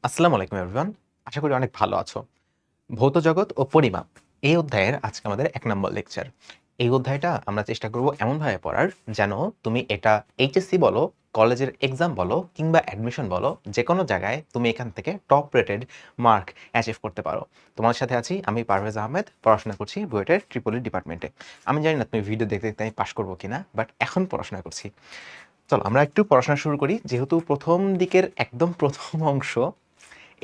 আসসালামু আলাইকুম এভরিওয়ান। আশা করি অনেক ভালো আছো। ভৌত জগৎ ও পরিমাপ এই অধ্যায়ের আজকে আমাদের ১ নম্বর লেকচার। এই অধ্যায়টা আমরা চেষ্টা করব এমনভাবে পড়ার যেন তুমি এটা এইচএসসি বলো, কলেজের এক্সাম বলো কিংবা অ্যাডমিশন বলো, যেকোনো জায়গায় তুমি এখান থেকে টপ রেটেড মার্ক অ্যাচিভ করতে পারো। তোমার সাথে আছি আমি পারভেজ আহমেদ, পড়াশোনা করছি বুয়েটের ট্রিপলি ডিপার্টমেন্টে। আমি জানি না তুমি ভিডিও দেখতে দেখতে আমি পাস করবো কিনা, বাট এখন পড়াশোনা করছি। চলো আমরা একটু পড়াশোনা শুরু করি। যেহেতু প্রথম দিকের একদম প্রথম অংশ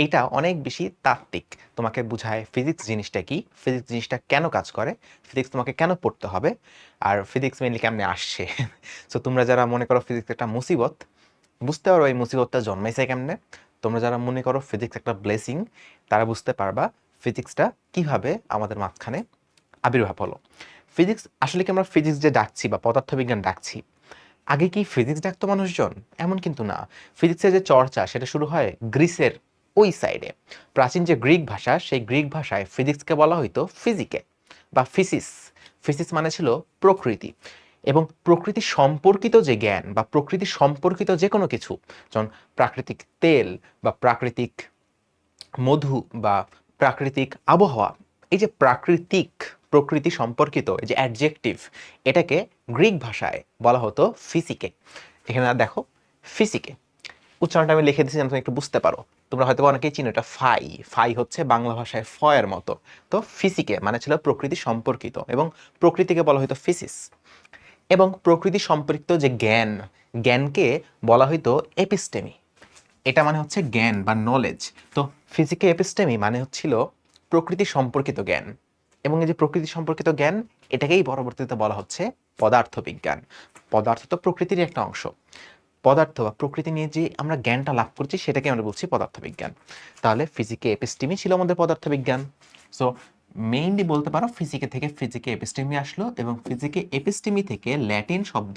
এইটা অনেক বেশি তাত্ত্বিক। তোমাকে বুঝায় ফিজিক্স জিনিসটা কি, ফিজিক্স জিনিসটা কেন কাজ করে, ফিজিক্স তোমাকে কেন পড়তে হবে, আর ফিজিক্স মেইনলি কেমনে আসছে। সো তোমরা যারা মনে করো ফিজিক্স একটা মুসিবত, বুঝতে পারো এই মুসিবতটা জন্মাইছে কেমনে। তোমরা যারা মনে করো ফিজিক্স একটা ব্লেসিং, তারা বুঝতে পারবা ফিজিক্সটা কিভাবে আমাদের মাঝখানে আবির্ভাব হলো। ফিজিক্স আসলে কি আমরা ফিজিক্স যে ডাকছি বা পদার্থবিজ্ঞান ডাকছি, আগে কি ফিজিক্স ডাকতো মানুষজন? এমন কিন্তু না। ফিজিক্সের যে চর্চা সেটা শুরু হয় গ্রিসের ওই সাইডে। প্রাচীন যে গ্রিক ভাষা, সেই গ্রিক ভাষায় ফিজিক্সকে বলা হইতো ফিজিকে বা ফিসিস। ফিসিস মানে ছিল প্রকৃতি, এবং প্রকৃতি সম্পর্কিত যে জ্ঞান বা প্রকৃতি সম্পর্কিত যে কোনো কিছু, যেমন প্রাকৃতিক তেল বা প্রাকৃতিক মধু বা প্রাকৃতিক আবহাওয়া, এই যে প্রাকৃতিক প্রকৃতি সম্পর্কিত এই যে অ্যাডজেক্টিভ, এটাকে গ্রিক ভাষায় বলা হতো ফিজিকে। এখানে দেখো ফিজিকে উচ্চারণটা আমি লিখে দিচ্ছি যেন তুমি একটু বুঝতে পারো। তোমরা হয়তো অনেকেই চিনো এটা ফাই। ফাই হচ্ছে বাংলা ভাষায় ফয়ের মতো। তো ফিজিকে মানে ছিল প্রকৃতি সম্পর্কিত, এবং প্রকৃতিকে বলা হয়তো ফিসিস। এবং প্রকৃতি সম্পর্কিত যে জ্ঞান, জ্ঞানকে বলা হয়তো এপিস্টেমি। এটা মানে হচ্ছে জ্ঞান বা নলেজ। তো ফিজিকে এপিস্টেমি মানে হচ্ছিল প্রকৃতি সম্পর্কিত জ্ঞান, এবং এই যে প্রকৃতি সম্পর্কিত জ্ঞান, এটাকেই পরবর্তীতে বলা হচ্ছে পদার্থবিজ্ঞান। পদার্থ তো প্রকৃতির একটা অংশ। পদার্থ বা প্রকৃতি নিয়ে যে আমরা জ্ঞানটা লাভ করছি সেটাকে আমরা বলছি পদার্থবিজ্ঞান। তাহলে ফিজিকে এপিস্টেমি ছিল আমাদের পদার্থবিজ্ঞান। সো মেইনলি বলতে পারো ফিজিকে থেকে ফিজিকে এপিস্টেমি আসলো, এবং ফিজিকে এপিস্টেমি থেকে ল্যাটিন শব্দ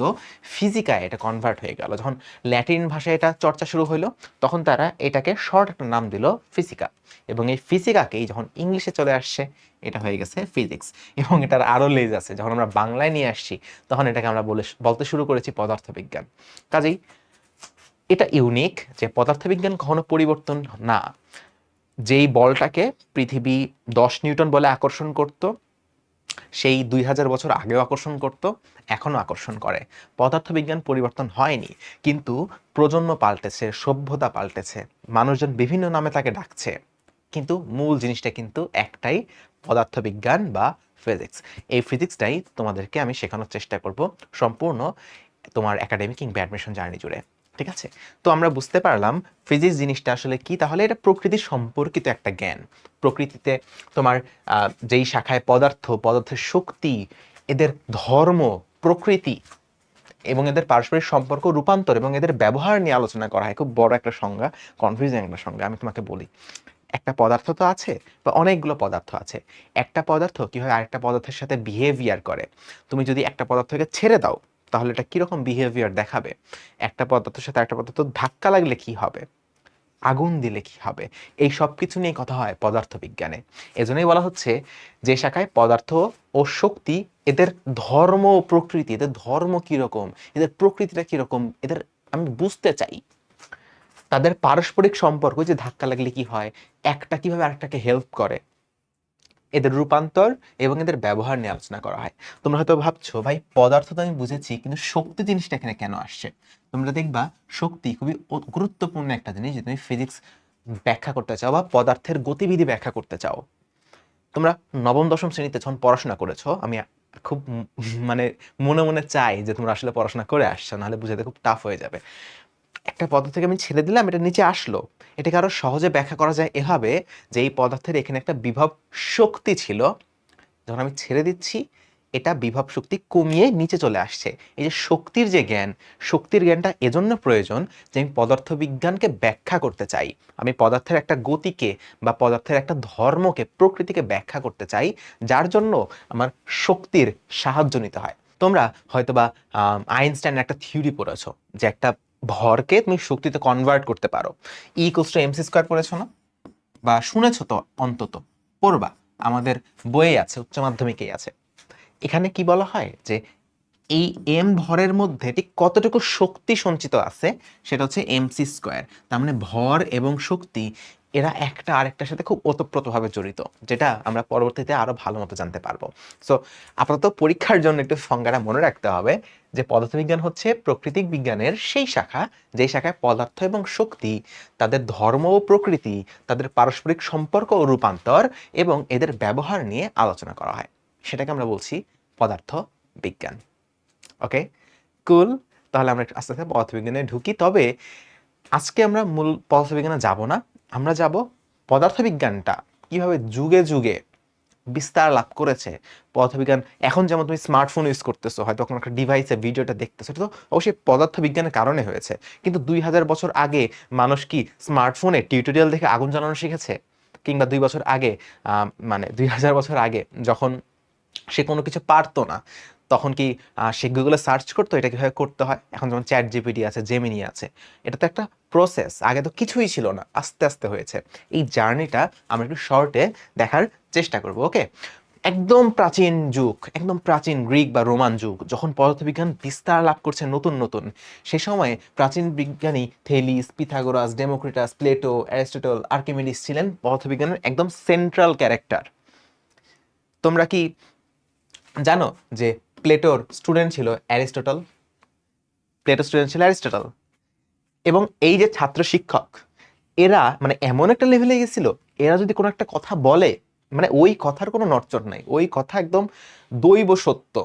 ফিজিকায় এটা কনভার্ট হয়ে গেল। যখন ল্যাটিন ভাষায় এটা চর্চা শুরু হলো, তখন তারা এটাকে শর্ট একটা নাম দিল ফিজিকা, এবং এই ফিজিকাকেই যখন ইংলিশে চলে আসছে, এটা হয়ে গেছে ফিজিক্স। এবং এটার আরও লেজ আছে, যখন আমরা বাংলায় নিয়ে আসছি তখন এটাকে আমরা বলতে শুরু করেছি পদার্থবিজ্ঞান। কাজেই এটা ইউনিক যে পদার্থবিজ্ঞান কখনো পরিবর্তন না। যেই বলটাকে পৃথিবী 10 নিউটন বলে আকর্ষণ করত, সেই 2000 বছর আগেও আকর্ষণ করত, এখনো আকর্ষণ করে। পদার্থবিজ্ঞান পরিবর্তন হয়নি, কিন্তু প্রজন্ম পাল্টেছে, সভ্যতা পাল্টেছে, মানুষজন বিভিন্ন নামে তাকে ডাকছে, কিন্তু মূল জিনিসটা কিন্তু একটাই, পদার্থবিজ্ঞান বা ফিজিক্স। এই ফিজিক্সটাই তোমাদেরকে আমি শেখানোর চেষ্টা করব সম্পূর্ণ তোমার একাডেমিক কিংবা অ্যাডমিশন জার্নি জুড়ে। ঠিক আছে? তো আমরা বুঝতে পারলাম ফিজিক্স জিনিসটা আসলে কি। তাহলে এটা প্রকৃতি সম্পর্কিত একটা জ্ঞান। প্রকৃতিতে তোমার যেই শাখায় পদার্থ, পদার্থের শক্তি, এদের ধর্ম, প্রকৃতি এবং এদের পারস্পরিক সম্পর্ক, রূপান্তর এবং এদের ব্যবহার নিয়ে আলোচনা করা হয়। খুব বড় একটা সংজ্ঞা, কনফিউজিং একটা সংজ্ঞা। আমি তোমাকে বলি, একটা পদার্থ তো আছে বা অনেকগুলো পদার্থ আছে। একটা পদার্থ কিভাবে আরেকটা পদার্থের সাথে বিহেভিয়ার করে, তুমি যদি একটা পদার্থকে ছেড়ে দাও তাহলে এটা কিরকম বিহেভিয়ার দেখাবে, একটা পদার্থের সাথে একটা পদার্থ ধাক্কা লাগলে কি হবে, আগুন দিলে কি হবে, এই সব কিছু নিয়ে কথা হয় পদার্থবিজ্ঞানে। এজন্যই বলা হচ্ছে যে শাখায় পদার্থ ও শক্তি, এদের ধর্ম ও প্রকৃতি, এদের ধর্ম কিরকম, এদের প্রকৃতিটা কিরকম, এদের আমি বুঝতে চাই। তাদের পারস্পরিক সম্পর্ক, যে ধাক্কা লাগলে কি হয়, একটা কিভাবে আরেকটাকে হেল্প করে, এদের রূপান্তর এবং এদের ব্যবহার নিয়ে আলোচনা করা হয়। তোমরা হয়তো ভাবছো ভাই পদার্থ তো আমি বুঝেছি, কিন্তু শক্তি জিনিসটা এখানে কেন আসছে? তোমরা দেখবা শক্তি খুবই গুরুত্বপূর্ণ একটা জিনিস। যে তুমি ফিজিক্স ব্যাখ্যা করতে চাও বা পদার্থের গতিবিধি ব্যাখ্যা করতে চাও, তোমরা নবম দশম শ্রেণীতে যখন পড়াশোনা করেছো, আমি খুব মানে মনে মনে চাই যে তোমরা আসলে পড়াশোনা করে আসছো, নাহলে বুঝাতে খুব টাফ হয়ে যাবে। একটা পদার্থকে আমি ছেড়ে দিলাম, এটা নিচে আসলো। এটাকে আরো সহজে ব্যাখ্যা করা যায় এভাবে যে এই পদার্থের এখানে একটা বিভব শক্তি ছিল, যখন আমি ছেড়ে দিচ্ছি এটা বিভব শক্তি কমিয়ে নিচে চলে আসছে। এই যে শক্তির যে জ্ঞান, শক্তির জ্ঞানটা এজন্য প্রয়োজন যে আমি পদার্থবিজ্ঞানকে ব্যাখ্যা করতে চাই। আমি পদার্থের একটা গতিকে বা পদার্থের একটা ধর্মকে, প্রকৃতিকে ব্যাখ্যা করতে চাই, যার জন্য আমার শক্তির সাহায্য নিতে হয়। তোমরা হয়তোবা আইনস্টাইনের একটা থিওরি পড়েছো, যে একটা ভরকে তুমি শক্তিতে কনভার্ট করতে পারো। E = mc² পড়েছো না? বা শুনেছো তো অন্তত, পড়বা, আমাদের বইয়ে আছে, উচ্চ মাধ্যমিকেই আছে। এখানে কি বলা হয় যে এই এম ভরের মধ্যে ঠিক কতটুকু শক্তি সঞ্চিত আছে সেটা হচ্ছে এমসি স্কোয়ার। তার মানে ভর এবং শক্তি এরা একটা আরেকটার সাথে খুব ওতপ্রোতভাবে জড়িত, যেটা আমরা পরবর্তীতে আরো ভালো মতো জানতে পারবো। সো আপাতত পরীক্ষার জন্য একটু সংজ্ঞাটা মনে রাখতে হবে যে পদার্থবিজ্ঞান হচ্ছে প্রাকৃতিক বিজ্ঞানের সেই শাখা যেই শাখায় পদার্থ এবং শক্তি, তাদের ধর্ম ও প্রকৃতি, তাদের পারস্পরিক সম্পর্ক ও রূপান্তর এবং এদের ব্যবহার নিয়ে আলোচনা করা হয়। সেটাকে আমরা বলছি পদার্থ বিজ্ঞান। ওকে, কুল। তাহলে আমরা আস্তে আস্তে পদার্থবিজ্ঞানে ঢুকি। তবে আজকে আমরা মূল পদার্থবিজ্ঞানে যাব না, আমরা যাব পদার্থবিজ্ঞানটা কিভাবে যুগে যুগে বিস্তার লাভ করেছে। পদার্থবিজ্ঞান এখন যেমন তুমি স্মার্টফোন ইউজ করতেছো, হয়তো কোনো একটা ডিভাইসে ভিডিওটা দেখতেছো, এটা তো অবশ্যই পদার্থবিজ্ঞানের কারণে হয়েছে। কিন্তু 2000 বছর আগে মানুষ কি স্মার্টফোনে টিউটোরিয়াল দেখে আগুন জ্বালানো শিখেছে? কিংবা 2 বছর আগে মানে 2000 বছর আগে যখন সে কোনো কিছু পারতো না, তখন কি সে গুগলে সার্চ করতো এটা কিভাবে করতে হয়? এখন যেমন চ্যাট জিপিটি আছে, জেমিনি আছে, এটা তো একটা প্রসেস। আগে তো কিছুই ছিল না, আস্তে আস্তে হয়েছে। এই জার্নিটা আমরা একটু শর্টে দেখার চেষ্টা করব। ওকে, একদম প্রাচীন যুগ, একদম প্রাচীন গ্রিক বা রোমান যুগ, যখন পদার্থবিজ্ঞান বিস্তার লাভ করছে নতুন নতুন, সে সময় প্রাচীন বিজ্ঞানী Thales, Pythagoras, Democritus, Plato, Aristotle, Archimedes ছিলেন পদার্থবিজ্ঞানের একদম সেন্ট্রাল ক্যারেক্টার। তোমরা কি জানো যে প্লেটোর স্টুডেন্ট ছিল অ্যারিস্টটল? প্লেটোর স্টুডেন্ট ছিল অ্যারিস্টটল। এবং এই যে ছাত্র শিক্ষক, এরা মানে এমন একটা লেভেলে গেছিল, এরা যদি কোনো একটা কথা বলে, মানে ওই কথার কোনো নড়চড় নাই, ওই কথা একদম দৈব সত্য।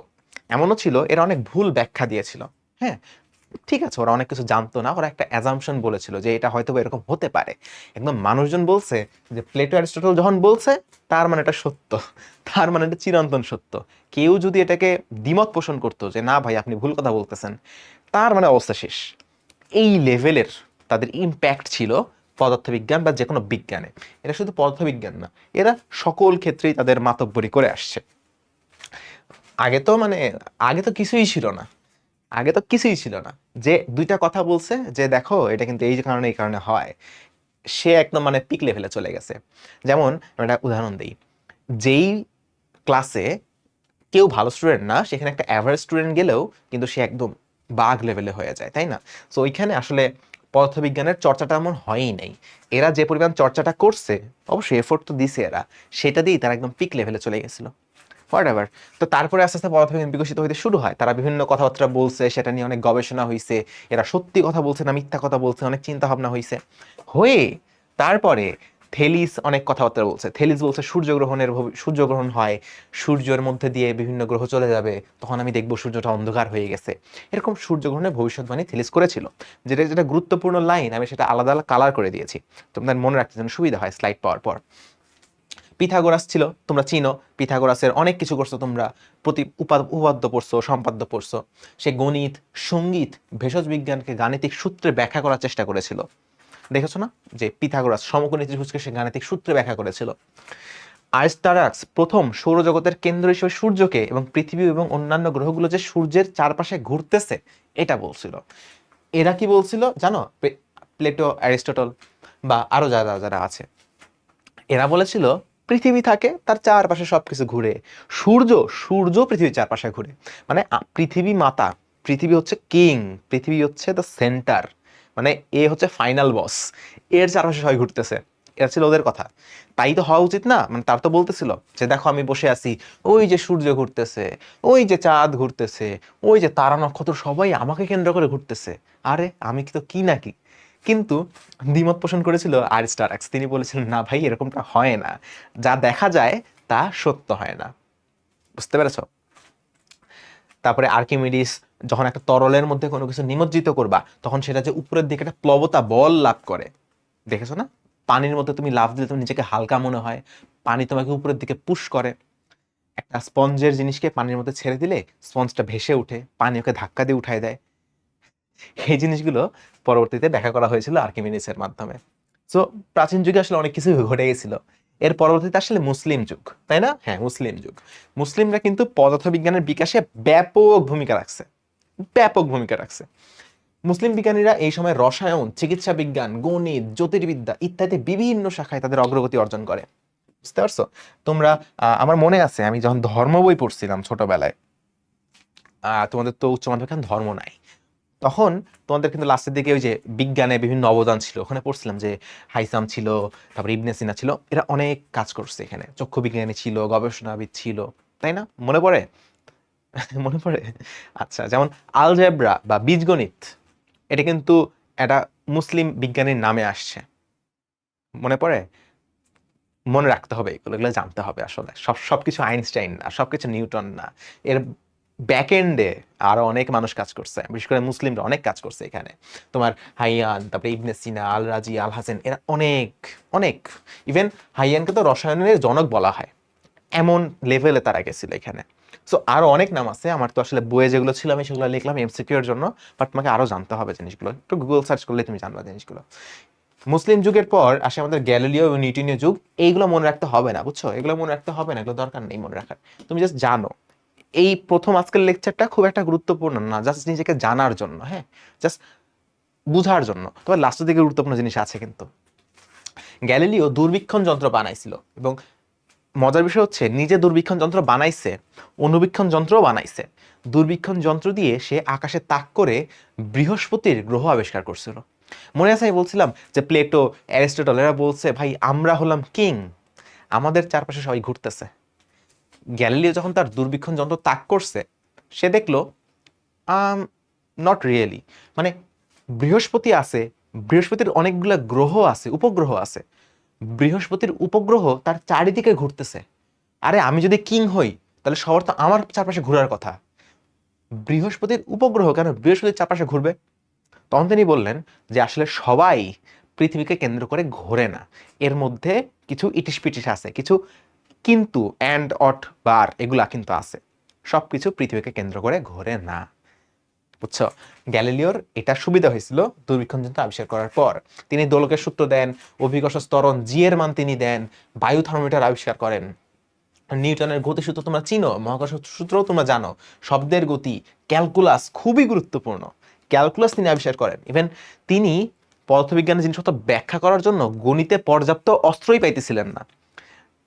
এমনও ছিল এরা অনেক ভুল ব্যাখ্যা দিয়েছিল। হ্যাঁ, ঠিক আছে, ওরা অনেক কিছু জানতো না, ওরা একটা অ্যাজাম্পশন বলেছিল যে এটা হয়তো এরকম হতে পারে। একদম মানুষজন বলছে যে প্লেটো অ্যারিস্টটল যখন বলছে তার মানে এটা সত্য, তার মানে এটা চিরন্তন সত্য। কেউ যদি এটাকে দ্বিমত পোষণ করতো যে না ভাই আপনি ভুল কথা বলতেছেন, তার মানে অবস্থা শেষ। এই লেভেলের তাদের ইম্প্যাক্ট ছিল পদার্থবিজ্ঞান বা যে কোনো বিজ্ঞানে। এটা শুধু পদার্থবিজ্ঞান না, এরা সকল ক্ষেত্রেই তাদের মাতব্বরি করে আসছে। আগে তো মানে আগে তো কিছুই ছিল না, আগে তো কিছুই ছিল না। যে দুইটা কথা বলছে যে দেখো এটা কিন্তু এই কারণে এই কারণে হয়, সে একদম মানে পিক লেভেলে চলে গেছে। যেমন আমি একটা উদাহরণ দিই, যেই ক্লাসে কেউ ভালো স্টুডেন্ট না, সেখানে একটা অ্যাভারেজ স্টুডেন্ট গেলেও কিন্তু সে একদম বাগ লেভেলে হয়ে যায়, তাই না? সো ওইখানে আসলে পদার্থবিজ্ঞানের চর্চাটা এমন হয়ই নাই। এরা যে পরিমাণ চর্চাটা করছে, অবশ্যই এফোর্ট তো দিছে এরা, সেটা দিয়েই তারা একদম পিক লেভেলে চলে গেছিল। What ever. তো তারপরে আস্তে আস্তে পদার্থবিজ্ঞান বিকশিত হইতে শুরু হয়, তারা বিভিন্ন কথাবার্তা বলছে, সেটা নিয়ে অনেক গবেষণা হয়েছে, এরা সত্যি কথা বলছে না মিথ্যা কথা বলছে, অনেক চিন্তা ভাবনা হয়েছে। হয়ে তারপরে থেলিস অনেক কথাবার্তা বলছে। থেলিস বলছে সূর্যগ্রহণ হয়, সূর্যের মধ্যে দিয়ে বিভিন্ন গ্রহ চলে যাবে, তখন আমি দেখবো সূর্যটা অন্ধকার হয়ে গেছে। এরকম সূর্যগ্রহণের ভবিষ্যৎবাণী থেলিস করেছিল। যেটা যেটা গুরুত্বপূর্ণ লাইন, আমি সেটা আলাদা আলাদা কালার করে দিয়েছি, তোমাদের মনে রাখতে যেন সুবিধা হয় স্লাইড পাওয়ার পর। পিথাগোরাস ছিল, তোমরা চিনো, পিথাগোরাসের অনেক কিছু করছো তোমরা, উপাদ্য পড়ছো, সম্পাদ্য পড়ছো। সে গণিত, সঙ্গীত, ভেষজ বিজ্ঞানকে গাণিতিক সূত্রে ব্যাখ্যা করার চেষ্টা করেছিল। দেখেছো না যে পিথাগোরাস সমকোণী ত্রিভুজকে সে গাণিতিক সূত্রে ব্যাখ্যা করেছিল। আরিস্টারাক্স প্রথম সৌরজগতের কেন্দ্র হিসেবে সূর্যকে এবং পৃথিবী এবং অন্যান্য গ্রহগুলো যে সূর্যের চারপাশে ঘুরতেছে এটা বলছিল। এরা কি বলছিল জানো? প্লেটো, অ্যারিস্টটল বা আরো যারা যারা আছে, এরা বলেছিল পৃথিবী থাকে, তার চারপাশে সবকিছু ঘুরে। সূর্য সূর্য পৃথিবীর চারপাশে ঘুরে। মানে পৃথিবী মাতা, পৃথিবী হচ্ছে কিং, পৃথিবী হচ্ছে দ্য সেন্টার, মানে এ হচ্ছে ফাইনাল বস, এর চারপাশে সবাই ঘুরতেছে। এটা ছিল ওদের কথা। তাই তো হওয়া উচিত না? মানে তার তো বলতেছিল যে দেখো আমি বসে আছি, ওই যে সূর্য ঘুরতেছে, ওই যে চাঁদ ঘুরতেছে, ওই যে তারা নক্ষত্র সবাই আমাকে কেন্দ্র করে ঘুরতেছে। আরে আমি কি তো কি নাকি? কিন্তু দ্বিমত পোষণ করেছিল আরিস্টারাক্স। তিনি বলেছিলেন না ভাই এরকমটা হয় না, যা দেখা যায় তা সত্য হয় না। বুঝতে পেরেছ? তারপরে আর্কিমিডিস যখন একটা তরলের মধ্যে কোনো কিছু নিমজ্জিত করবা, তখন সেটা যে উপরের দিকে একটা প্লবতা বল লাভ করে। দেখেছো না? পানির মধ্যে তুমি লাফ দিলে তুমি নিজেকে হালকা মনে হয়, পানি তোমাকে উপরের দিকে পুশ করে। একটা স্পঞ্জের জিনিসকে পানির মধ্যে ছেড়ে দিলে স্পঞ্জটা ভেসে উঠে, পানি ওকে ধাক্কা দিয়ে উঠায় দেয়। এই জিনিসগুলো পরবর্তীতে ব্যাখ্যা করা হয়েছিল আর্কিমিডিসের মাধ্যমে। সো প্রাচীন যুগে আসলে অনেক কিছু ঘটে গেছিল। এর পরবর্তীতে আসলে মুসলিম যুগ, তাই না? হ্যাঁ, মুসলিম যুগ। মুসলিমরা কিন্তু পদার্থবিজ্ঞানের বিকাশে ব্যাপক ভূমিকা রাখছে, ব্যাপক ভূমিকা রাখছে। মুসলিম বিজ্ঞানীরা এই সময় রসায়ন, চিকিৎসা বিজ্ঞান, গণিত, জ্যোতির্বিদ্যা ইত্যাদি বিভিন্ন শাখায় তাদের অগ্রগতি অর্জন করে। বুঝতে পারছো? তোমরা আমার মনে আছে আমি যখন ধর্ম বই পড়ছিলাম ছোটবেলায়, তোমাদের তো উচ্চ মাধ্যমিক ধর্ম নাই, তখন তোমাদের কিন্তু লাস্টের দিকে ওই যে বিজ্ঞানে বিভিন্ন অবদান ছিল, ওখানে পড়ছিলাম যে হাইসাম ছিল, তারপর ইবনে সিনা ছিল, এরা অনেক কাজ করছে এখানে, চক্ষু বিজ্ঞানী ছিল, গবেষণাবিদ ছিল, তাই না? মনে পড়ে? মনে পড়ে? আচ্ছা, যেমন আলজেব্রা বা বীজগণিত, এটা কিন্তু একটা মুসলিম বিজ্ঞানীর নামে আসছে, মনে পড়ে? মনে রাখতে হবে, এগুলো এগুলো জানতে হবে। আসলে সবকিছু আইনস্টাইন না, সবকিছু নিউটন না, এর ব্যাক এন্ডে আরো অনেক মানুষ কাজ করছে, বিশেষ করে মুসলিমরা অনেক কাজ করছে এখানে। তোমার হাইয়ান, তারপরে ইবনে সিনা, আল রাজি, আল হাসেন, এরা অনেক অনেক, ইভেন হাইয়ানকে তো রসায়নের জনক বলা হয়, এমন লেভেলে তারা গেছিল এখানে। সো আরো অনেক নাম আছে, আমার তো আসলে বইয়ে যেগুলো ছিল আমি সেগুলো লিখলাম এমসিকিউ এর জন্য, বাট তোমাকে আরো জানতে হবে জিনিসগুলো, একটু গুগল সার্চ করলে তুমি জানবা জিনিসগুলো। মুসলিম যুগের পর আসে আমাদের গ্যালিলিও এবং নিউটনীয় যুগ, এইগুলো মনে রাখতে হবে না, বুঝছো? এগুলো মনে রাখতে হবে না, এগুলো দরকার নেই মনে রাখার, তুমি জাস্ট জানো। এই প্রথম আজকের লেকচারটা খুব একটা গুরুত্বপূর্ণ না, জাস্ট নিজেকে জানার জন্য, হ্যাঁ, জাস্ট বুঝার জন্য। তবে লাস্টের দিকে গুরুত্বপূর্ণ জিনিস আছে কিন্তু। গ্যালিলিও দূরবীক্ষণ যন্ত্র বানাইছিল, এবং মজার বিষয় হচ্ছে নিজে দূরবীক্ষণ যন্ত্র বানাইছে, অনুবীক্ষণ যন্ত্রও বানাইছে। দূরবীক্ষণ যন্ত্র দিয়ে সে আকাশে তাক করে বৃহস্পতির গ্রহ আবিষ্কার করছিল। মনে আছে আমি বলছিলাম যে প্লেটো, অ্যারিস্টটল এরা বলছে ভাই আমরা হলাম কিং, আমাদের চারপাশে সবাই ঘুরতেছে। গ্যালিলিও যখন তার দূরবীক্ষণ যন্ত্র তাক করছে, সে দেখলো নট রিয়েলি, মানে বৃহস্পতি আছে, বৃহস্পতির অনেকগুলো গ্রহ আছে, উপগ্রহ আছে, বৃহস্পতির উপগ্রহ তার চারিদিকে ঘুরতেছে। আরে আমি যদি কিং হই, তাহলে সবার তো আমার চারপাশে ঘোরার কথা, বৃহস্পতির উপগ্রহ কেন বৃহস্পতির চারপাশে ঘুরবে? তখন তিনি বললেন যে আসলে সবাই পৃথিবীকে কেন্দ্র করে ঘোরে না, এর মধ্যে কিছু ইটিস পিটিস আছে, কিছু কিন্তু অ্যান্ড অট বার এগুলা কিন্তু আছে, সবকিছু পৃথিবীকে কেন্দ্র করে ঘোরে না, বুঝছো? গ্যালিলিওর এটা সুবিধা হয়েছিল দূরবীক্ষণ যন্ত্র আবিষ্কার করার পর। তিনি দোলকের সূত্র দেন, অভিকর্ষ ত্বরণ জি এর মান তিনি দেন, বায়ু থার্মোমিটার আবিষ্কার করেন, নিউটনের গতিসূত্র তোমরা চিনো, মহাকর্ষ সূত্রও তোমরা জানো, শব্দের গতি, ক্যালকুলাস খুবই গুরুত্বপূর্ণ, ক্যালকুলাস তিনি আবিষ্কার করেন। ইভেন তিনি পদার্থবিজ্ঞানের জিনিসপত্র ব্যাখ্যা করার জন্য গণিতে পর্যাপ্ত অস্ত্রই পাইতেছিলেন না।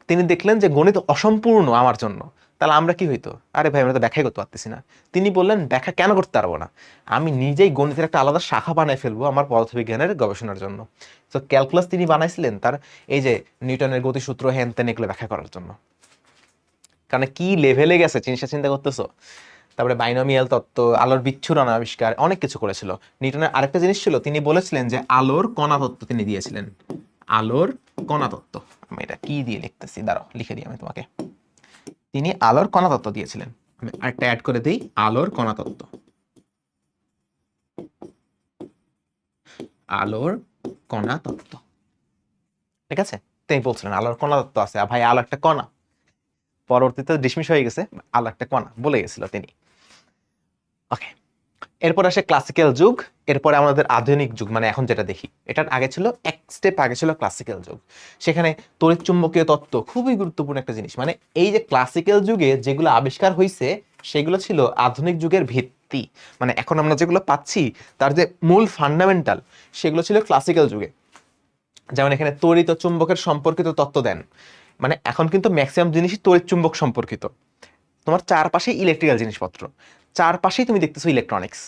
তিনি দেখলেন যে গণিত অসম্পূর্ণ আমার জন্য, তাহলে আমরা কি হইতো, আরে ভাই আমরা তো ব্যাখ্যাই করতে পারতেছি না। তিনি বললেন ব্যাখ্যা কেন করতে পারবো না, আমি নিজেই গণিতের একটা আলাদা শাখা বানায় ফেলবো আমার পদার্থবিজ্ঞানের গবেষণার জন্য। তো ক্যালকুলাস তিনি বানাইছিলেন তার এই যে নিউটনের গতিসূত্র হ্যান ত্যান এগুলো ব্যাখ্যা করার জন্য। কারণ কি লেভেলে গেছে জিনিসটা চিন্তা করতেছো? তারপরে বাইনোমিয়াল তত্ত্ব, আলোর বিচ্ছুরণ আবিষ্কার, অনেক কিছু করেছিল। নিউটনের আরেকটা জিনিস ছিল, তিনি বলেছিলেন যে আলোর কণা তত্ত্ব তিনি দিয়েছিলেন, আলোর কণা তত্ত্ব। আমি এটা কি দিয়ে লিখতেছি, দাঁড়াও লিখে দিই আমি তোমাকে। তিনি আলোর কণা তত্ত্ব দিয়েছিলেন, আমি আরেকটা অ্যাড করে দিই, আলোর কণা তত্ত্ব, আলোর কণা তত্ত্ব, ঠিক আছে? তিনি বলছিলেন আলোর কণা তত্ত্ব আছে, আর ভাই আলো একটা কণা, পরবর্তীতে ডিসমিস হয়ে গেছে, আলো একটা কণা বলে গেছিল তিনি। ওকে, এরপর আসে ক্লাসিক্যাল যুগ, এরপরে আমাদের আধুনিক যুগ, মানে এখন যেটা দেখি, এটার আগে ছিল এক স্টেপ আগে ছিল ক্লাসিক্যাল যুগ। সেখানে তড়িৎ চুম্বকীয় তত্ত্ব খুবই গুরুত্বপূর্ণ একটা জিনিস, মানে এই যে ক্লাসিক্যাল যুগে যেগুলো আবিষ্কার হয়েছে সেগুলো ছিল আধুনিক যুগের ভিত্তি, মানে এখন আমরা যেগুলো পাচ্ছি তার যে মূল ফান্ডামেন্টাল সেগুলো ছিল ক্লাসিক্যাল যুগে। যেমন এখানে তড়িৎ ও চুম্বকের সম্পর্কিত তত্ত্ব দেন, মানে এখন কিন্তু ম্যাক্সিমাম জিনিসই তড়িৎ চুম্বক সম্পর্কিত, তোমার চারপাশে ইলেকট্রিক্যাল জিনিসপত্র, চারপাশেই তুমি দেখতেছো ইলেকট্রনিক্স।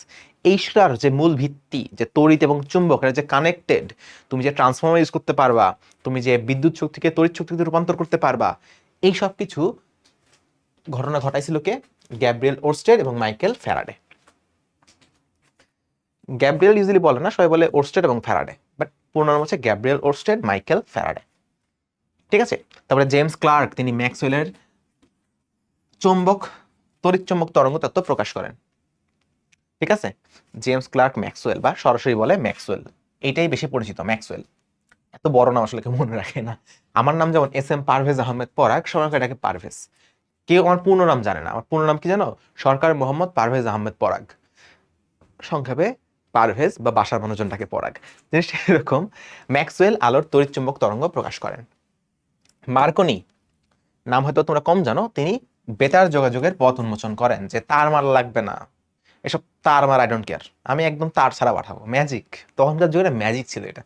এইটার যে মূল ভিত্তি যে তড়িৎ এবং চুম্বক, এটা যে কানেক্টেড, তুমি যে ট্রান্সফর্মার ইউজ করতে পারবা, তুমি যে বিদ্যুৎ শক্তিকে তড়িৎ শক্তিতে রূপান্তর করতে পারবা, এই সব কিছু ঘটনা ঘটাইছিল কে? গ্যাব্রিয়েল ওরস্টেড এবং মাইকেল ফ্যারাডে। গ্যাব্রিয়েল ইউজুয়ালি বলে না, সবাই বলে ওরস্টেড এবং ফ্যারাডে, বাট পূর্ণ নাম হচ্ছে গ্যাব্রিয়েল ওরস্টেড মাইকেল ফ্যারাডে, ঠিক আছে? তারপরে জেমস ক্লার্ক, তিনি ম্যাক্সওয়েলের চুম্বক তড়িৎ চুম্বক তরঙ্গ তত্ত্ব প্রকাশ করেন, ঠিক আছে? জেমস ক্লার্ক ম্যাক্সওয়েল, বা সরাসরি বলে ম্যাক্সওয়েল, এইটাই বেশি পরিচিত ম্যাক্সওয়েল। এত বড় নাম আসলে কেউ মনে রাখে না। আমার নাম যেমন এস এম পারভেজ আহমেদ পরাগ, সবাই এটাকে পারভেজ, কেউ আমার পূর্ণ নাম জানে না। আমার পূর্ণ নাম কি জানো? সরকার মোহাম্মদ পারভেজ আহমেদ পরাগ, সংক্ষেপে পারভেজ বা বাসার মানুষজনটাকে পরাগ। জিনিসটা এরকম, ম্যাক্সওয়েল আলোর তড়িৎচুম্বক তরঙ্গ প্রকাশ করেন। মার্কনি, নাম হয়তো তোমরা কম জানো, তিনি বেতার যোগাযোগের পথ উন্মোচন করেন, যে তার মার লাগবে না, এসব তার মার আই ডোন্ট কেয়ার, আমি একদম তার ছাড়া পাঠাবো, ম্যাজিক, তখনকার যুগে ম্যাজিক ছিল এটা।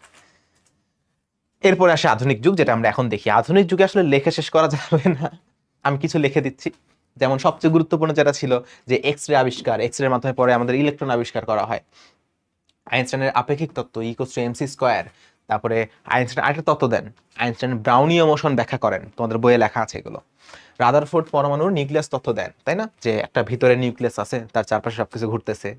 এরপরে আসে আধুনিক যুগ, যেটা আমরা এখন দেখি। আধুনিক যুগে আসলে লেখে শেষ করা যাবে না, আমি কিছু লিখে দিচ্ছি। যেমন সবচেয়ে গুরুত্বপূর্ণ যেটা ছিল যে এক্স রে আবিষ্কার, এক্স রের মাধ্যমে পরে আমাদের ইলেকট্রন আবিষ্কার করা হয়। আইনস্টাইনের আপেক্ষিক তত্ত্ব ইকুয়ালস টু এমসি স্কয়ার। তারপরে আইনস্টাইন আরেকটা তত্ত্ব দেন, আইনস্টাইন ব্রাউনীয় মোশন ব্যাখ্যা করেন, তোমাদের বইয়ে লেখা আছে এগুলো। রাদারফোর্ড পরমাণুর নিউক্লিয়াস তত্ত্ব দেন, তাই না, যে একটা ভিতরে নিউক্লিয়াস আছে, তার চারপাশে সবকিছু ঘুরতেছে।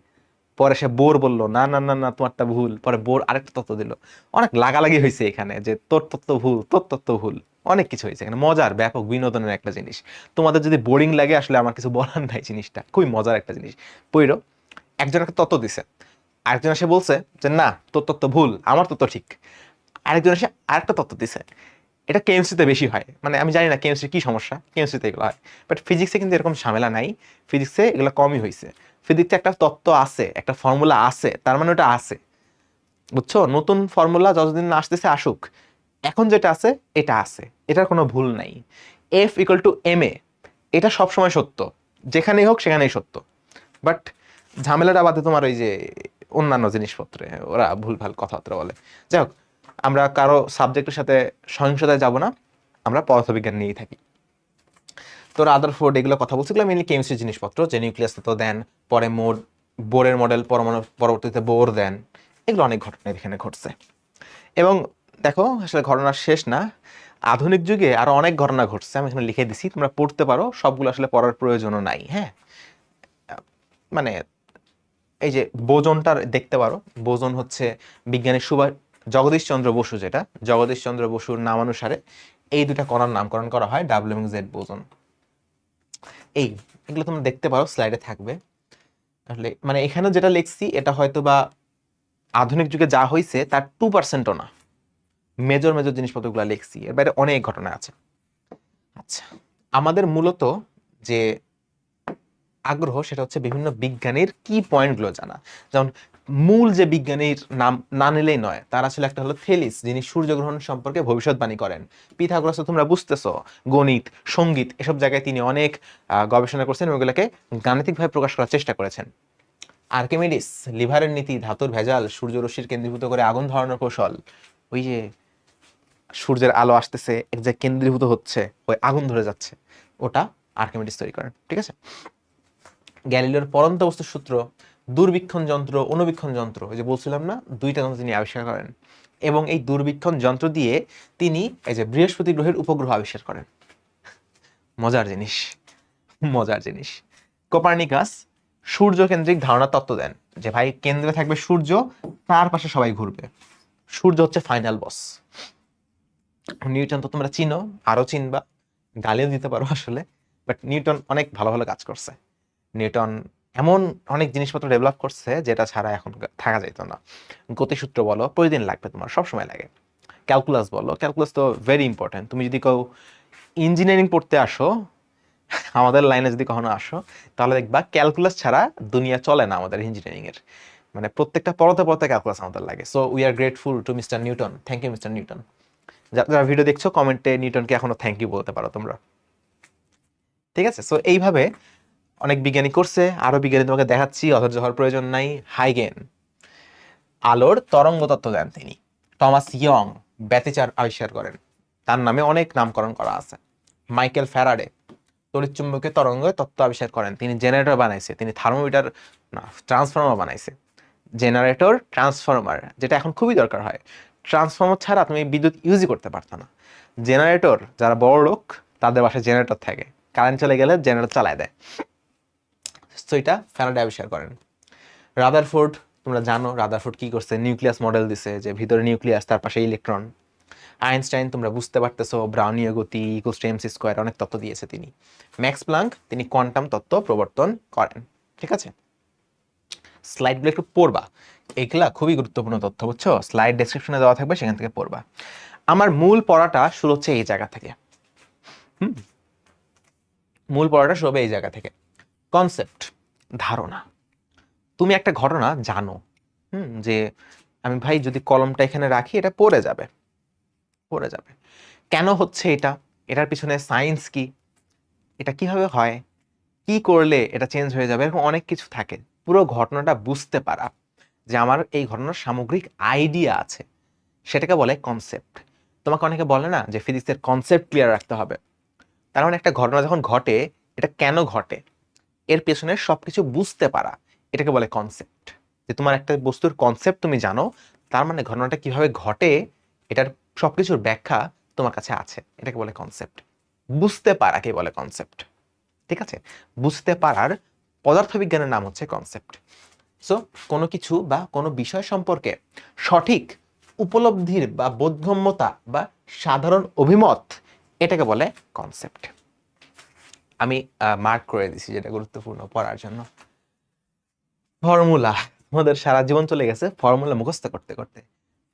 পরে সে বোর বলল না না না না তোমারটা ভুল, পরে বোর আরেকটা তত্ত্ব দিল। অনেক লাগালাগি হয়েছে এখানে, যে তোর তত্ত্ব ভুল, তোর তত্ত্ব ভুল, অনেক কিছু হয়েছে এখানে। মজার, ব্যাপক বিনোদনের একটা জিনিস। তোমাদের যদি বোরিং লাগে আসলে আমার কিছু বলার নাই, জিনিসটা খুবই মজার একটা জিনিস। পইরো, একজন একটা তত্ত্ব দিছে, আরেকজন এসে বলছে যে না তোর তত্ত্ব ভুল, আমার তত্ত্ব ঠিক। আরেকজন এসে আরেকটা তত্ত্ব দিছে। এটা কেমিস্ট্রিতে বেশি হয়, মানে আমি জানি না কেমিস্ট্রি কি সমস্যা, কেমিস্ট্রিতে এগুলো হয়, বাট ফিজিক্সে কিন্তু এরকম ঝামেলা নাই। ফিজিক্সে এগুলো কমই হয়েছে। ফিজিক্সে একটা তত্ত্ব আছে, একটা ফর্মুলা আছে, তার মানে ওটা আছে, বুঝছো? নতুন ফর্মুলা যতদিন না আসতেছে আসুক, এখন যেটা আছে এটা আছে, এটার কোনো ভুল নাই। F equal to M A, এটা সবসময় সত্য, যেখানেই হোক সেখানেই সত্য। বাট ঝামেলাটা বাদে তোমার ওই যে অন্যান্য জিনিসপত্রে ওরা ভুলভাল কথাবার্তা বলে। যাই হোক, আমরা কারো সাবজেক্টের সাথে সহিংসতায় যাব না, আমরা পদার্থবিজ্ঞান নিয়েই থাকি। তো রাদারফোর্ড এগুলো কথা বলছিলাম মেনলি কেমিস্ট্রি জিনিসপত্র, যে নিউক্লিয়াস তো দেন, পরে বোরের মডেল, পরমাণু পরবর্তীতে বোর দেন। এগুলো অনেক ঘটনা এখানে ঘটছে। এবং দেখো আসলে ঘটনা শেষ না, আধুনিক যুগে আরো অনেক ঘটনা ঘটছে, আমি এখানে লিখে দিছি, তোমরা পড়তে পারো, সবগুলো আসলে পড়ার প্রয়োজনও নাই। হ্যাঁ, মানে এই যে বোজনটা দেখতে পারো, বোজন হচ্ছে বিজ্ঞানী জগদীশচন্দ্র বসু, যেটা জগদীশচন্দ্র বসুর নামানুসারে এই দুটা কণার নামকরণ করা হয়, ডাব্লিউ এবং জেড বোজন। এই এগুলো তোমরা দেখতে পারো, স্লাইডে থাকবে। আসলে মানে এখানে যেটা লিখছি এটা হয়তো বা আধুনিক যুগে যা হয়েছে তার 2%ও না, মেজর মেজর জিনিসপত্রগুলো লিখছি, এর বাইরে অনেক ঘটনা আছে। আচ্ছা, আমাদের মূলত যে আগ্রহ সেটা হচ্ছে বিভিন্ন বিজ্ঞানীর কি পয়েন্টগুলো জানা। যেমন মূল যে বিজ্ঞানীর নাম না নিলেই নয়, তার আসলে একটা হলো থেলিস, যিনি সূর্যগ্রহণ সম্পর্কে ভবিষ্যৎবাণী করেন। পিথাগোরাস তোমরা বুঝতেছো, গণিত, সঙ্গীত এসব জায়গায় তিনি অনেক গবেষণা করছেন, ওগুলোকে গাণিতিকভাবে প্রকাশ করার চেষ্টা করেছেন। আর্কিমিডিস লিভারের নীতি, ধাতুর ভেজাল, সূর্যরশ্মির কেন্দ্রীভূত করে আগুন ধরানোর কৌশল। ওই যে সূর্যের আলো আসতেছে, এক জায়গায় কেন্দ্রীভূত হচ্ছে, ওই আগুন ধরে যাচ্ছে, ওটা আর্কিমিডিস তৈরি করেন। ঠিক আছে। গ্যালিলিওর পরন্ত বস্তুর সূত্র, দূরবীক্ষণ যন্ত্র, অনুবীক্ষণ যন্ত্র, ওই যে বলছিলাম না, দুইটা যন্ত্র তিনি আবিষ্কার করেন। এবং এই দূরবীক্ষণ যন্ত্র দিয়ে তিনি এই যে বৃহস্পতি গ্রহের উপগ্রহ আবিষ্কার করেন। মজার জিনিস, মজার জিনিস। কোপার্নিকাস সূর্যকেন্দ্রিক ধারণা তত্ত্ব দেন, যে ভাই কেন্দ্রে থাকবে সূর্য, তার পাশে সবাই ঘুরবে, সূর্য হচ্ছে ফাইনাল বস। নিউটন তো তোমরা চিনো, আরো চিনবা, গালিও দিতে পারো আসলে, বাট নিউটন অনেক ভালো ভালো কাজ করছে। নিউটন এমন অনেক জিনিসপত্র ডেভেলপ করছে যেটা ছাড়া এখন থাকা যেত না। গতিসূত্র বলো, প্রতিদিন লাগবে, তোমার সবসময় লাগে। ক্যালকুলাস বলো, ক্যালকুলাস তো ভেরি ইম্পর্টেন্ট। তুমি যদি কেউ ইঞ্জিনিয়ারিং পড়তে আসো, আমাদের লাইনে যদি কখনো আসো, তাহলে দেখবা ক্যালকুলাস ছাড়া দুনিয়া চলে না আমাদের ইঞ্জিনিয়ারিং এর। মানে প্রত্যেকটা পড়তে পড়তে ক্যালকুলাস আমাদের লাগে। So we are grateful to mister Newton. Thank you mister Newton. যারা ভিডিও দেখছো কমেন্টে নিউটনকে এখনো থ্যাংক ইউ বলতে পারো তোমরা। ঠিক আছে। সো এইভাবে অনেক বিজ্ঞানী করছে, আরো বিজ্ঞানী তোমাকে দেখাচ্ছি, অধৈর্য হওয়ার প্রয়োজন নাই। হাইগেন আলোর তরঙ্গ তত্ত্ব দেন তিনি। টমাস ইয়ং ব্যতিচার আবিষ্কার করেন, তার নামে অনেক নামকরণ করা আছে। মাইকেল ফ্যারাডে তড়িৎচুম্বকীয় তরঙ্গ তত্ত্ব আবিষ্কার করেন, তিনি জেনারেটর বানাইছে, তিনি থার্মোমিটার না ট্রান্সফর্মার বানাইছে। জেনারেটর, ট্রান্সফর্মার, যেটা এখন খুবই দরকার হয়। ট্রান্সফর্মার ছাড়া তুমি বিদ্যুৎ ইউজই করতে পারতো না। জেনারেটর, যারা বড় লোক তাদের বাসায় জেনারেটর থাকে, কারেন্ট চলে গেলে জেনারেটর চালায় দেয়। তো এটা ফ্যারাডে আবিষ্কার করেন। রাদারফোর্ড, তোমরা জানো রাদারফোর্ড কি করছে, নিউক্লিয়াস মডেল দিছে, যে ভিতরে নিউক্লিয়াস, তার পাশে ইলেকট্রন। আইনস্টাইন তোমরা বুঝতে পারতেছো, ব্রাউনীয় গতি ইকুয়ালস টু এমসি স্কয়ার, অনেক তত্ত্ব দিয়েছে তিনি। ম্যাক্স প্লাঙ্ক তিনি কোয়ান্টাম তত্ত্ব প্রবর্তন করেন। ঠিক আছে, স্লাইডগুলো একটু পড়বা, এগুলা খুবই গুরুত্বপূর্ণ তথ্য, বুঝছো? স্লাইড ডেসক্রিপশনে দেওয়া থাকবে, সেখান থেকে পড়বা। আমার মূল পড়াটা শুরু হচ্ছে এই জায়গা থেকে। মূল পড়াটা শুরু হবে এই জায়গা থেকে। কনসেপ্ট, ধারণা। তুমি একটা ঘটনা জানো, যে আমি ভাই যদি কলমটা এখানে রাখি এটা পড়ে যাবে, পড়ে যাবে। কেন হচ্ছে এটা, এটার পিছনে সায়েন্স কি, এটা কিভাবে হয়, কি করলে এটা চেঞ্জ হয়ে যাবে, এরকম অনেক কিছু থাকে। পুরো ঘটনাটা বুঝতে পারা, যে আমার এই ঘটনার সামগ্রিক আইডিয়া আছে, সেটাকে বলে কনসেপ্ট। তোমাকে অনেকে বলে না যে ফিজিক্সের কনসেপ্ট ক্লিয়ার রাখতে হবে। তার মানে একটা ঘটনা যখন ঘটে, এটা কেন ঘটে, এর পেছনে সবকিছু বুঝতে পারা, এটাকে বলে কনসেপ্ট। যে তোমার একটা বস্তুর কনসেপ্ট তুমি জানো, তার মানে ঘটনাটা কিভাবে ঘটে এটার সবকিছুর ব্যাখ্যা তোমার কাছে আছে, এটাকে বলে কনসেপ্ট। বুঝতে পারাকে বলে কনসেপ্ট। ঠিক আছে, বুঝতে পারার পদার্থবিজ্ঞানের নাম হচ্ছে কনসেপ্ট। সো কোনো কিছু বা কোনো বিষয় সম্পর্কে সঠিক উপলব্ধির বা বোধগম্যতা বা সাধারণ অভিমত, এটাকে বলে কনসেপ্ট। আমি মার্ক করে দিছি যেটা গুরুত্বপূর্ণ পড়ার জন্য। ফর্মুলা, আমাদের সারা জীবন চলে গেছে ফর্মুলা মুখস্থ করতে করতে।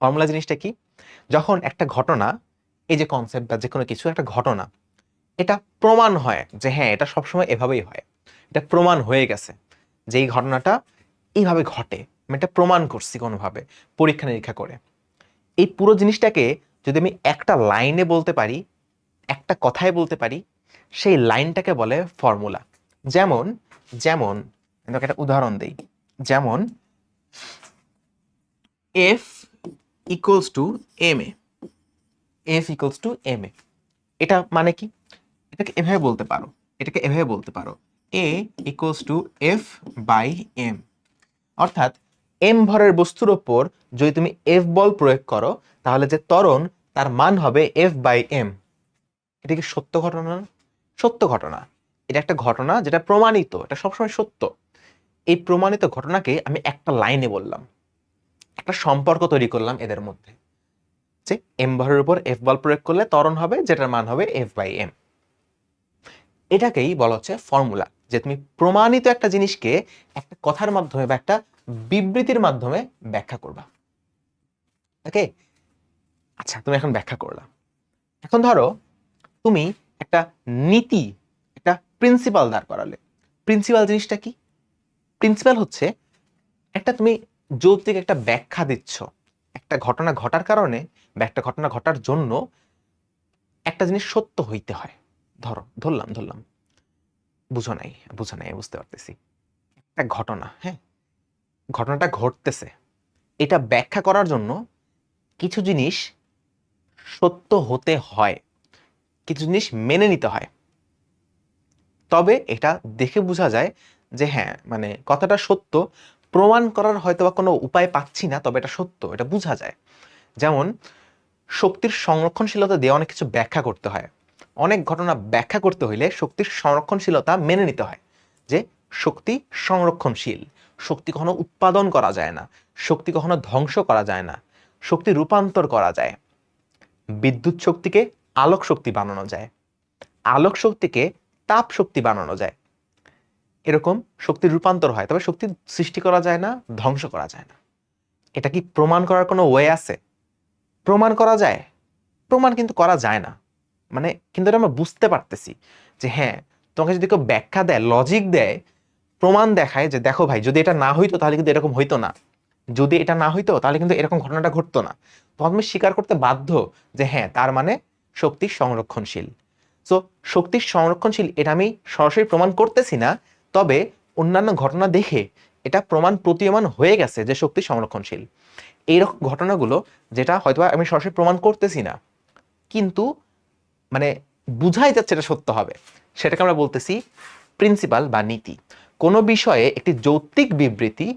ফর্মুলা জিনিসটা কি? যখন একটা ঘটনা, এই যে কনসেপ্ট বা যে কোনো কিছু একটা ঘটনা, এটা প্রমাণ হয় যে হ্যাঁ এটা সবসময় এভাবেই হয়, এটা প্রমাণ হয়ে গেছে যে এই ঘটনাটা এইভাবে ঘটে, আমি এটা প্রমাণ করছি কোনোভাবে পরীক্ষা নিরীক্ষা করে। এই পুরো জিনিসটাকে যদি আমি একটা লাইনে বলতে পারি, একটা কথায় বলতে পারি, সেই লাইনটাকে বলে ফর্মুলা। যেমন যেমন আমি একটা উদাহরণ দিই, যেমন F equals to M A, F equals to M A, এটা মানে কি? এটাকে এভাবে বলতে পারো, এটাকে এভাবে বলতে পারো, A equals to F by M. অর্থাৎ এম ভরের বস্তুর ওপর যদি তুমি এফ বল প্রয়োগ করো, তাহলে যে ত্বরণ তার মান হবে এফ বাই এম। এটা কি সত্য ঘটনা না? সত্য ঘটনা। এটা একটা ঘটনা যেটা প্রমাণিত, এটা সবসময় সত্য। এই প্রমাণিত ঘটনাকে আমি একটা লাইনে বললাম, একটা সম্পর্ক তৈরি করলাম এদের মধ্যে, যে এম ভরের উপর এফ বল প্রয়োগ করলে ত্বরণ হবে যেটার মান হবে এফ বাই এম। এটাকেই বলা হচ্ছে ফর্মুলা, যে তুমি প্রমাণিত একটা জিনিসকে একটা কথার মাধ্যমে বা একটা বিবৃতির মাধ্যমে ব্যাখ্যা করবা। ওকে, আচ্ছা তুমি এখন ব্যাখ্যা করলা। এখন ধরো তুমি একটা নীতি, একটা প্রিন্সিপাল দাঁড় করালে। প্রিন্সিপাল জিনিসটা কি? প্রিন্সিপাল হচ্ছে একটা তুমি যৌক্তিক একটা ব্যাখ্যা দিচ্ছ, একটা ঘটনা ঘটার কারণে বা একটা ঘটনা ঘটার জন্য একটা জিনিস সত্য হইতে হয়। ধরো ধরলাম ধরলাম, বুঝো নাই, বুঝো নাই, বুঝতে পারতেছি। একটা ঘটনা, হ্যাঁ, ঘটনাটা ঘটতেছে, এটা ব্যাখ্যা করার জন্য কিছু জিনিস সত্য হতে হয়, কিছু জিনিস মেনে নিতে হয়, তবে এটা দেখে বোঝা যায় যে হ্যাঁ মানে কথাটা সত্য। প্রমাণ করার হয়তো বা কোনো উপায় পাচ্ছি না, তবে এটা সত্য, এটা বোঝা যায়। যেমন শক্তির সংরক্ষণশীলতা দিয়ে অনেক কিছু ব্যাখ্যা করতে হয়। অনেক ঘটনা ব্যাখ্যা করতে হইলে শক্তির সংরক্ষণশীলতা মেনে নিতে হয়, যে শক্তি সংরক্ষণশীল, শক্তি কখনো উৎপাদন করা যায় না, শক্তি কখনো ধ্বংস করা যায় না, শক্তি রূপান্তর করা যায়। বিদ্যুৎ শক্তিকে আলোক শক্তি বানানো যায়, আলোক শক্তিকে তাপ শক্তি বানানো যায়। এরকম শক্তির রূপান্তর হয়, তবে শক্তি সৃষ্টি করা যায় না, ধ্বংস করা যায় না। এটা কি প্রমাণ করার কোনো ওয়ে আছে? প্রমাণ করা যায়, প্রমাণ কিন্তু করা যায় না। মানে কিন্তু এটা আমরা বুঝতে পারতেছি যে হ্যাঁ, তোমাকে যদি কেউ ব্যাখ্যা দেয়, লজিক দেয়, প্রমাণ দেখায় যে দেখো ভাই যদি এটা না হইতো তাহলে কিন্তু এরকম হইতো না, যদি এটা না হইতো তাহলে কিন্তু এরকম ঘটনাটা ঘটতো না, তখন তুমি স্বীকার করতে বাধ্য যে হ্যাঁ তার মানে শক্তি সংরক্ষণশীল। সো শক্তি সংরক্ষণশীল এটা আমি সরাসরি প্রমাণ করতেছি না, তবে অন্যান্য ঘটনা দেখে এটা প্রমাণ প্রতীয়মান হয়ে গেছে যে শক্তি সংরক্ষণশীল। এইরকম ঘটনাগুলো যেটা হয়তো আমি সরাসরি প্রমাণ করতেছি না, কিন্তু মানে বুঝাই যাচ্ছে এটা সত্য হবে, সেটাকে আমরা বলতেছি প্রিন্সিপাল বা নীতি। কোনো বিষয়ে একটি যৌক্তিক বিবৃতি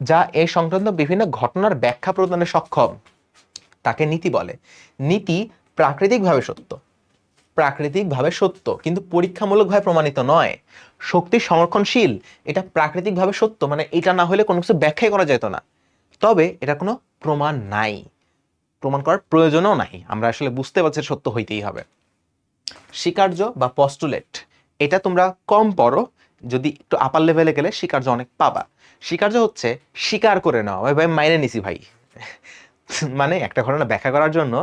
যা এ সংক্রান্ত বিভিন্ন ঘটনার ব্যাখ্যা প্রদানে সক্ষম, তাকে নীতি বলে। নীতি প্রাকৃতিকভাবে সত্য, প্রাকৃতিকভাবে সত্য কিন্তু পরীক্ষামূলকভাবে প্রমাণিত নয়। শক্তি সংরক্ষণশীল, এটা প্রাকৃতিকভাবে সত্য, মানে এটা না হলে কোনো কিছু ব্যাখ্যাই করা যেত না, তবে এটা কোনো প্রমাণ নাই, প্রমাণ করার প্রয়োজনও নাই, আমরা আসলে বুঝতে পারছি সত্য হইতেই হবে। স্বীকার্য বা পস্টুলেট, এটা তোমরা কম পড়ো, যদি একটু আপার লেভেলে গেলে স্বীকার্য অনেক পাবা। স্বীকার্য হচ্ছে স্বীকার করে নেওয়া, ভাই মাইনে নিছি ভাই। মানে একটা ঘটনা ব্যাখ্যা করার জন্য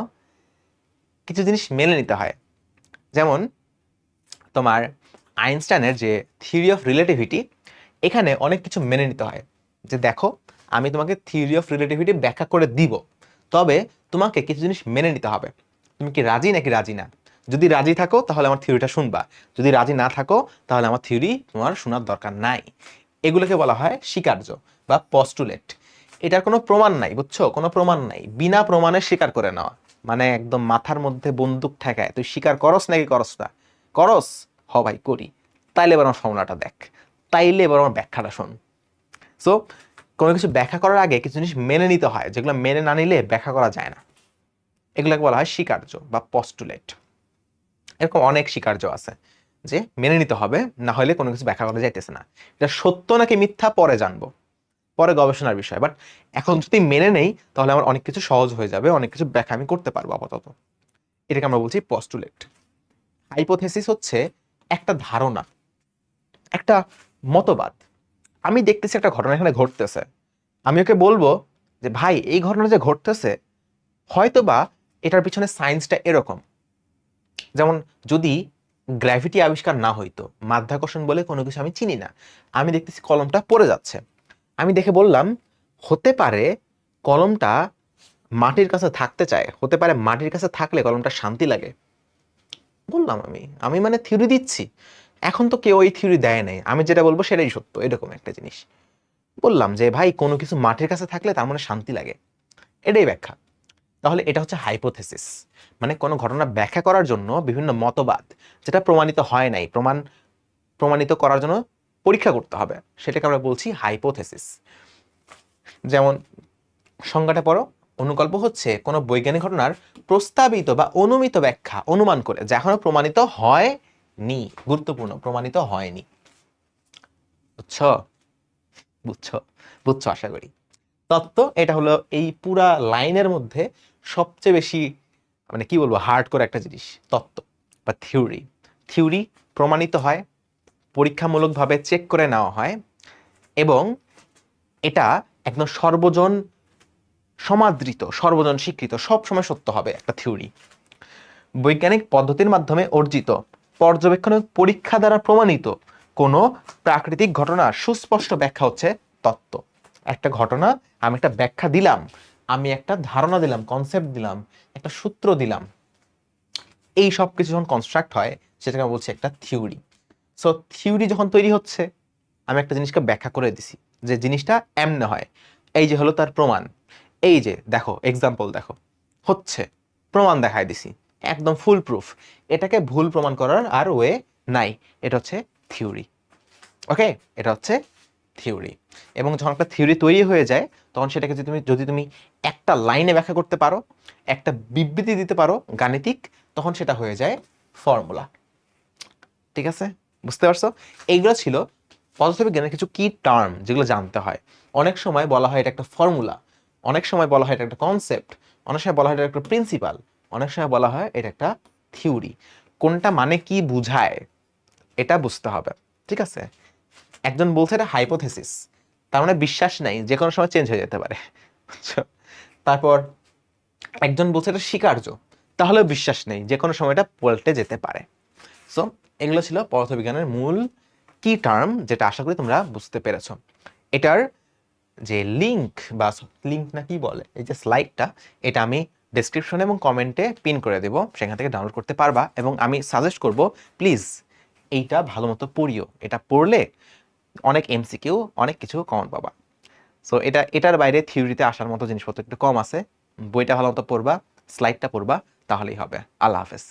কিছু জিনিস মেনে নিতে হয়। যেমন তোমার আইনস্টাইনের যে থিওরি অফ রিলেটিভিটি, এখানে অনেক কিছু মেনে নিতে হয়, যে দেখো আমি তোমাকে থিওরি অফ রিলেটিভিটি ব্যাখ্যা করে দিব, তবে তোমাকে কিছু জিনিস মেনে নিতে হবে। তুমি কি রাজি নাকি রাজি না? যদি রাজি থাকো তাহলে আমার থিওরিটা শুনবা, যদি রাজি না থাকো তাহলে আমার থিওরি তোমার শোনার দরকার নাই। এগুলোকে বলা হয় স্বীকার্য বা পস্টুলেট। এটার কোনো প্রমাণ নাই, বুঝছো, কোনো প্রমাণ নাই, বিনা প্রমাণে স্বীকার করে নেওয়া, মানে একদম মাথার মধ্যে বন্দুক ঠেকায় তুই স্বীকার করস নাকি করস না, করস, হ ভাই করি, তাইলে এবার আমার ফর্মুলাটা দেখ, তাইলে এবার আমার ব্যাখ্যাটা শোন। সো কোনো কিছু ব্যাখ্যা করার আগে কিছু জিনিস মেনে নিতে হয়, যেগুলো মেনে না নিলে ব্যাখ্যা করা যায় না। এগুলোকে বলা হয় স্বীকার্য বা পস্টুলেট। এরকম অনেক স্বীকার্য আছে যে মেনে নিতে হবে, না হলে কোনো কিছু ব্যাখ্যা করা যাইতেছে না। এটা সত্য নাকি মিথ্যা পরে জানবো, পরে গবেষণার বিষয়। বাট এখন যদি মেনে নেই তাহলে আমার অনেক কিছু সহজ হয়ে যাবে, অনেক কিছু ব্যাখ্যা আমি করতে পারবো আপাতত। এটাকে আমরা বলছি পস্টুলেট। হাইপোথেসিস হচ্ছে একটা ধারণা, একটা মতবাদ। আমি দেখতেছি একটা ঘটনা এখানে ঘটতেছে, আমি ওকে বলবো যে ভাই এই ঘটনা যে ঘটতেছে হয়তো বা এটার পিছনে সায়েন্সটা এরকম। যেমন যদি গ্র্যাভিটি আবিষ্কার না হইতো, মাধ্যাকর্ষণ বলে কোনো কিছু আমি চিনি না, আমি দেখতেছি কলমটা পড়ে যাচ্ছে, আমি দেখে বললাম হতে পারে কলমটা মাটির কাছে থাকতে চায়, হতে পারে মাটির কাছে থাকলে কলমটা শান্তি লাগে। বললাম আমি আমি মানে থিওরি দিচ্ছি। এখন তো কেউ এই থিওরি দেয় নাই, আমি যেটা বলবো সেটাই সত্য, এরকম একটা জিনিস বললাম যে ভাই কোনো কিছু মাটির কাছে থাকলে তার মানে শান্তি লাগে, এটাই ব্যাখ্যা। তাহলে এটা হচ্ছে হাইপোথেসিস, মানে কোনো ঘটনা ব্যাখ্যা করার জন্য বিভিন্ন মতবাদ, যেটা প্রমাণিত হয় নাই, প্রমাণিত করার জন্য পরীক্ষা করতে হবে, সেটাকে আমরা বলছি হাইপোথেসিস। যেমন সংজ্ঞাটা পড়ো, অনুকল্প হচ্ছে কোনো বৈজ্ঞানিক ঘটনার প্রস্তাবিত বা অনুমিত ব্যাখ্যা অনুমান করে, যা এখনো প্রমাণিত হয়নি। গুরুত্বপূর্ণ, প্রমাণিত হয়নি। বুঝছো? বুঝছো? বুঝছো আশা করি। তত্ত্ব এটা হলো এই পুরা লাইনের মধ্যে সবচেয়ে বেশি মানে কি বলবো হার্ড করে একটা জিনিস, তত্ত্ব বা থিওরি। থিওরি প্রমাণিত হয়, পরীক্ষামূলকভাবে চেক করে নেওয়া হয়, এবং এটা একদম সর্বজন সমাদৃত, সর্বজন স্বীকৃত, সবসময় সত্য হবে একটা থিওরি। বৈজ্ঞানিক পদ্ধতির মাধ্যমে অর্জিত, পর্যবেক্ষণ ও পরীক্ষা দ্বারা প্রমাণিত কোনো প্রাকৃতিক ঘটনার সুস্পষ্ট ব্যাখ্যা হচ্ছে তত্ত্ব। একটা ঘটনা আমি একটা ব্যাখ্যা দিলাম, আমি একটা ধারণা দিলাম, কনসেপ্ট দিলাম, একটা সূত্র দিলাম, এই সব কিছু যখন কনস্ট্রাক্ট হয় সেটাকে আমরা বলছি একটা থিওরি। সো থিওরি যখন তৈরি হচ্ছে, আমি একটা জিনিসকে ব্যাখ্যা করে দিছি যে জিনিসটা এমনে হয়, এই যে হলো তার প্রমাণ, এই যে দেখো এক্সাম্পল দেখো, হচ্ছে প্রমাণ দেখায় দিছি, একদম ফুল প্রুফ, এটাকে ভুল প্রমাণ করার আর ওয়ে নাই, এটা হচ্ছে থিওরি। ওকে, এটা হচ্ছে থিওরি। এবং যখন একটা থিওরি তৈরি হয়ে যায় তখন সেটাকে যদি তুমি একটা লাইনে ব্যাখ্যা করতে পারো, একটা বিবৃতি দিতে পারো গাণিতিক, তখন সেটা হয়ে যায় ফর্মুলা। ঠিক আছে, বুঝতে পারছো? এইগুলো ছিল পদার্থবিজ্ঞানের কিছু কি টার্ম যেগুলো জানতে হয়। অনেক সময় বলা হয় এটা একটা ফর্মুলা, অনেক সময় বলা হয় এটা একটা কনসেপ্ট, অনেক সময় বলা হয় এটা একটা প্রিন্সিপাল, অনেক সময় বলা হয় এটা একটা থিওরি। কোনটা মানে কি বুঝায় এটা বুঝতে হবে। ঠিক আছে, একজন বলছে এটা হাইপোথেসিস, তার মানে বিশ্বাস নাই, যে কোনো সময় চেঞ্জ হয়ে যেতে পারে। বুঝছো? তারপর একজন বলছে এটা স্বীকার্য, তাহলে বিশ্বাস নেই, যে কোনো সময় এটা পাল্টে যেতে পারে। সো এগুলো ছিল পদার্থবিজ্ঞানের মূল কি টার্ম, যেটা আশা করি তোমরা বুঝতে পেরেছো। এটার যে লিংক বা লিংক না কি বলে, এই যে স্লাইডটা, এটা আমি ডেসক্রিপশনে এবং কমেন্টে পিন করে দেবো, সেখান থেকে ডাউনলোড করতে পারবা। এবং আমি সাজেস্ট করব প্লিজ এইটা ভালো মতো পড়িও, এটা পড়লে অনেক এমসিকিউ, অনেক কিছু কমন পাবা। সো এটার বাইরে থিওরিতে আসার মতো জিনিসপত্র একটু কম আছে। বইটা ভালো মতো পড়বা, স্লাইডটা পড়বা, তাহলেই হবে। আল্লাহ হাফেজ।